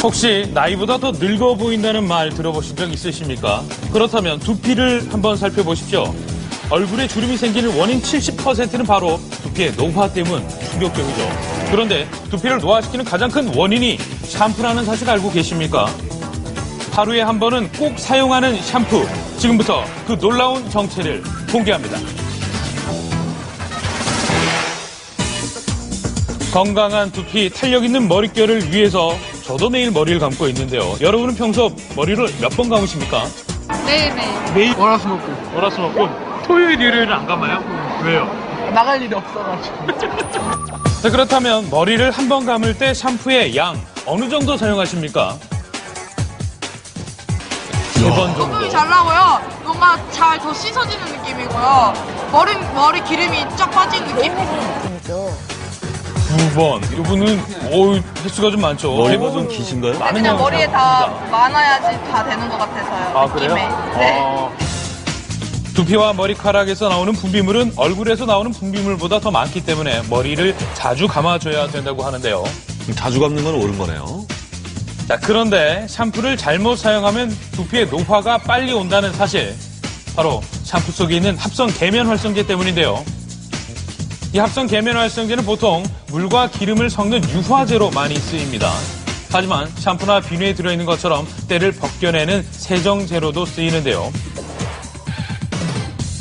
혹시 나이보다 더 늙어 보인다는 말 들어보신 적 있으십니까? 그렇다면 두피를 한번 살펴보십시오. 얼굴에 주름이 생기는 원인 70%는 바로 두피의 노화 때문. 충격적이죠. 그런데 두피를 노화시키는 가장 큰 원인이 샴푸라는 사실 알고 계십니까? 하루에 한 번은 꼭 사용하는 샴푸. 지금부터 그 놀라운 정체를 공개합니다. 건강한 두피, 탄력 있는 머릿결을 위해서 저도 매일 머리를 감고 있는데요. 여러분은 평소 머리를 몇 번 감으십니까? 매일매일. 매일? 월화수목금. 월화수목금. 토요일, 일요일은 안 감아요? 왜요? 나갈 일이 없어가지고. 자, 그렇다면 머리를 한 번 감을 때 샴푸의 양 어느 정도 사용하십니까? 3번 정도. 소금이 잘 나고요. 뭔가 잘 더 씻어지는 느낌이고요. 머리 기름이 쫙 빠지는 느낌. 2번. 이분은 횟수가 좀 많죠. 머리가 좀 기신가요? 많은 그냥 양을 머리에 다 사용합니다. 많아야지 다 되는 것 같아서요. 아, 그래요? 느낌에. 네. 두피와 머리카락에서 나오는 분비물은 얼굴에서 나오는 분비물보다 더 많기 때문에 머리를 자주 감아줘야 된다고 하는데요. 자주 감는 건 옳은 거네요. 자, 그런데 샴푸를 잘못 사용하면 두피의 노화가 빨리 온다는 사실. 바로 샴푸 속에 있는 합성 계면 활성제 때문인데요. 이 합성 계면 활성제는 보통 물과 기름을 섞는 유화제로 많이 쓰입니다. 하지만 샴푸나 비누에 들어있는 것처럼 때를 벗겨내는 세정제로도 쓰이는데요.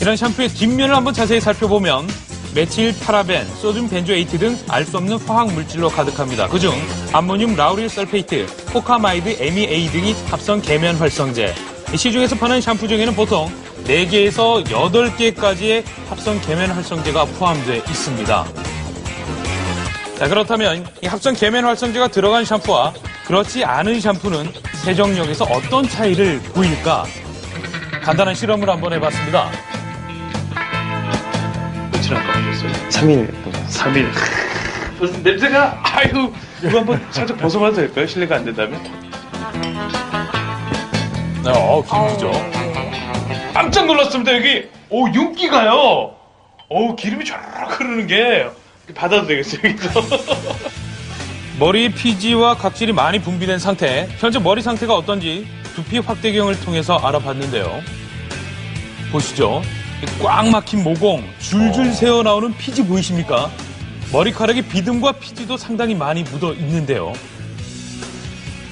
이런 샴푸의 뒷면을 한번 자세히 살펴보면 메칠, 파라벤, 소듐 벤조에이트 등 알 수 없는 화학 물질로 가득합니다. 그중 암모늄 라우릴 설페이트, 포카마이드, MEA 등이 합성 계면 활성제. 시중에서 파는 샴푸 중에는 보통 4개에서 8개까지의 합성 계면 활성제가 포함되어 있습니다. 자, 그렇다면 이 합성 계면 활성제가 들어간 샴푸와 그렇지 않은 샴푸는 세정력에서 어떤 차이를 보일까? 간단한 실험을 한번 해봤습니다. 며칠 안 감으셨어요? 3일. 3일. 무슨 냄새가, 아유, 이거 한번 살짝 벗어봐도 될까요? 실례가 안 된다면? 기름이죠. 깜짝 놀랐습니다, 여기. 윤기가요. 기름이 쫙 흐르는 게. 받아도 되겠어요, 여기서. 머리 피지와 각질이 많이 분비된 상태. 현재 머리 상태가 어떤지 두피 확대경을 통해서 알아봤는데요. 보시죠. 꽉 막힌 모공, 줄줄 새어나오는 피지 보이십니까? 머리카락의 비듬과 피지도 상당히 많이 묻어 있는데요.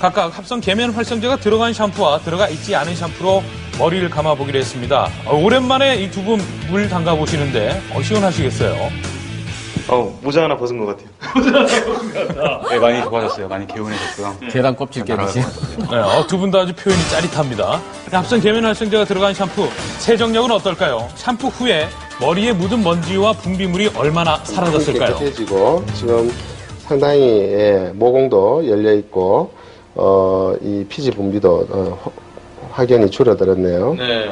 각각 합성 계면 활성제가 들어간 샴푸와 들어가 있지 않은 샴푸로 머리를 감아보기로 했습니다. 오랜만에 이 두 분 물 담가보시는데 시원하시겠어요? 모자 하나 벗은 것 같아요. 모자 하나 벗은 것 같다. 네, 많이 좋아졌어요. 많이 개운해졌고요. 계란 껍질 깨듯이. 네, 두 분 다 아주 표현이 짜릿합니다. 합성 계면 활성제가 들어간 샴푸, 세정력은 어떨까요? 샴푸 후에 머리에 묻은 먼지와 분비물이 얼마나 사라졌을까요? 깨끗해지고 지금 상당히 모공도 열려 있고 이 피지 분비도 확연히 줄어들었네요. 네.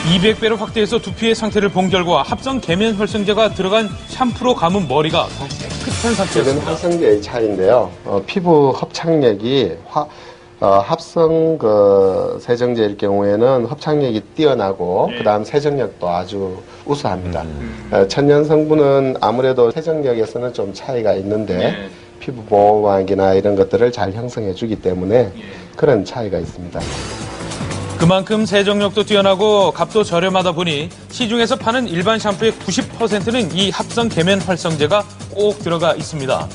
200배로 확대해서 두피의 상태를 본 결과 합성 계면 활성제가 들어간 샴푸로 감은 머리가 더 깨끗한 이건 상태였습니다. 활성제의 차이인데요. 피부 합착력이 합성 세정제일 경우에는 합착력이 뛰어나고 그다음 세정력도 아주 우수합니다. 천연 성분은 아무래도 세정력에서는 좀 차이가 있는데 피부 보호막이나 이런 것들을 잘 형성해 주기 때문에 그런 차이가 있습니다. 그만큼 세정력도 뛰어나고 값도 저렴하다 보니 시중에서 파는 일반 샴푸의 90%는 이 합성 계면 활성제가 꼭 들어가 있습니다.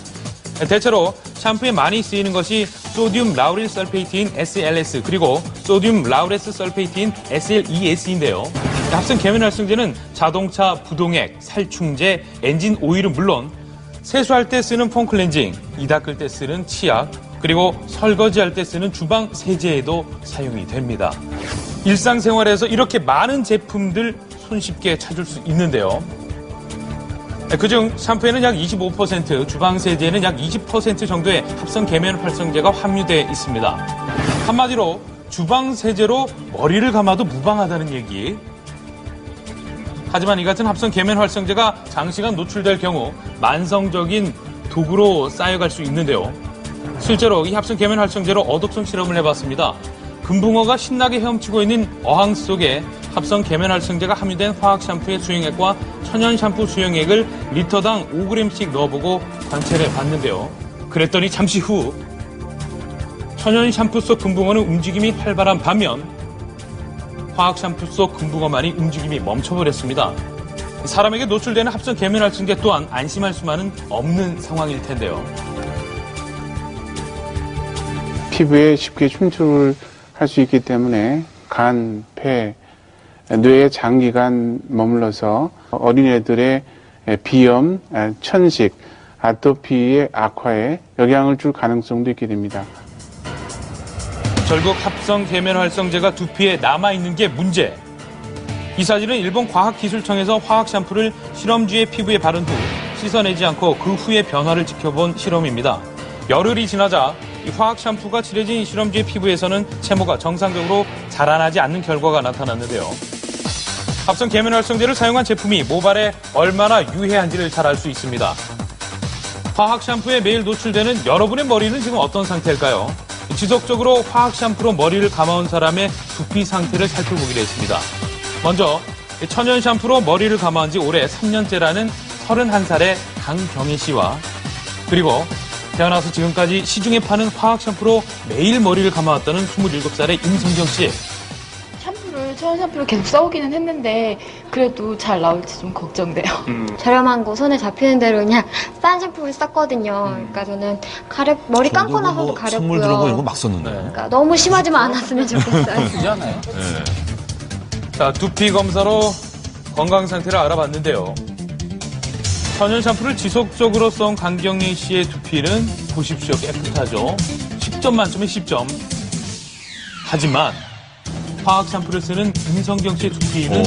대체로 샴푸에 많이 쓰이는 것이 소듐 라우릴 설페이트인 SLS 그리고 소듐 라우레스 설페이트인 SLES인데요. 합성 계면 활성제는 자동차 부동액, 살충제, 엔진 오일은 물론 세수할 때 쓰는 폼 클렌징, 이 닦을 때 쓰는 치약, 그리고 설거지할 때 쓰는 주방 세제에도 사용이 됩니다. 일상생활에서 이렇게 많은 제품들 손쉽게 찾을 수 있는데요. 그중 샴푸에는 약 25%, 주방 세제에는 약 20% 정도의 합성 계면 활성제가 함유되어 있습니다. 한마디로 주방 세제로 머리를 감아도 무방하다는 얘기. 하지만 이 같은 합성 계면 활성제가 장시간 노출될 경우 만성적인 독으로 쌓여갈 수 있는데요. 실제로 이 합성 계면 활성제로 어독성 실험을 해봤습니다. 금붕어가 신나게 헤엄치고 있는 어항 속에 합성 계면 활성제가 함유된 화학 샴푸의 수용액과 천연 샴푸 수용액을 리터당 5g씩 넣어보고 관찰해 봤는데요. 그랬더니 잠시 후 천연 샴푸 속 금붕어는 움직임이 활발한 반면 화학 샴푸 속 금붕어만이 움직임이 멈춰버렸습니다. 사람에게 노출되는 합성 계면활성제 또한 안심할 수만은 없는 상황일 텐데요. 피부에 쉽게 침투를 할 수 있기 때문에 간, 폐, 뇌에 장기간 머물러서 어린애들의 비염, 천식, 아토피의 악화에 영향을 줄 가능성도 있게 됩니다. 결국 합성 계면활성제가 두피에 남아있는 게 문제. 이 사진은 일본 과학기술청에서 화학 샴푸를 실험쥐의 피부에 바른 후 씻어내지 않고 그 후의 변화를 지켜본 실험입니다. 열흘이 지나자 이 화학 샴푸가 칠해진 실험쥐의 피부에서는 채모가 정상적으로 자라나지 않는 결과가 나타났는데요. 합성 계면활성제를 사용한 제품이 모발에 얼마나 유해한지를 잘 알 수 있습니다. 화학 샴푸에 매일 노출되는 여러분의 머리는 지금 어떤 상태일까요? 지속적으로 화학 샴푸로 머리를 감아온 사람의 두피 상태를 살펴보기로 했습니다. 먼저 천연 샴푸로 머리를 감아온 지 올해 3년째라는 31살의 강경희 씨와 그리고 태어나서 지금까지 시중에 파는 화학 샴푸로 매일 머리를 감아왔다는 27살의 임성경 씨. 천연 샴푸를 계속 써오기는 했는데 그래도 잘 나올지 좀 걱정돼요. 저렴한 거 손에 잡히는 대로 그냥 싼 샴푸를 썼거든요. 그러니까 저는 머리 감고 나서도 가렵고요. 선물 들어온 거 이런 거 막 썼는데. 그러니까 너무 심하지만 않았으면 좋겠어요. 쓰지 않아요? 자, 두피 검사로 건강 상태를 알아봤는데요. 천연 샴푸를 지속적으로 써온 강경희 씨의 두피는 보십시오. 깨끗하죠. 10점 만점에 10점. 하지만 화학 샴푸를 쓰는 임성경 씨의 두피는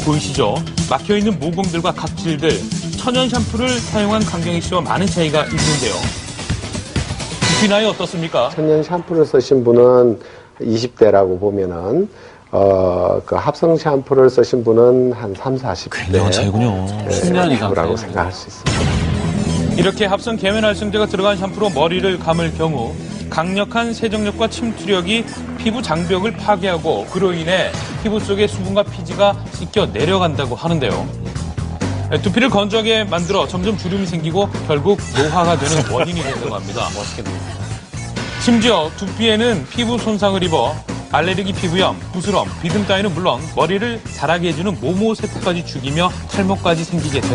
보이시죠? 막혀있는 모공들과 각질들. 천연 샴푸를 사용한 강경희 씨와 많은 차이가 있는데요. 두피 나이 어떻습니까? 천연 샴푸를 쓰신 분은 20대라고 보면은 그 합성 샴푸를 쓰신 분은 한 3, 40대. 굉장한 차이군요. 10년 이상 라고 차이네요. 생각할 수 있습니다. 이렇게 합성 계면활성제가 들어간 샴푸로 머리를 감을 경우 강력한 세정력과 침투력이 피부 장벽을 파괴하고 그로 인해 피부 속의 수분과 피지가 씻겨 내려간다고 하는데요. 두피를 건조하게 만들어 점점 주름이 생기고 결국 노화가 되는 원인이 된다고 합니다. 심지어 두피에는 피부 손상을 입어 알레르기 피부염, 부스럼, 비듬 따위는 물론 머리를 자라게 해주는 모모 세포까지 죽이며 탈모까지 생기게 됩니다.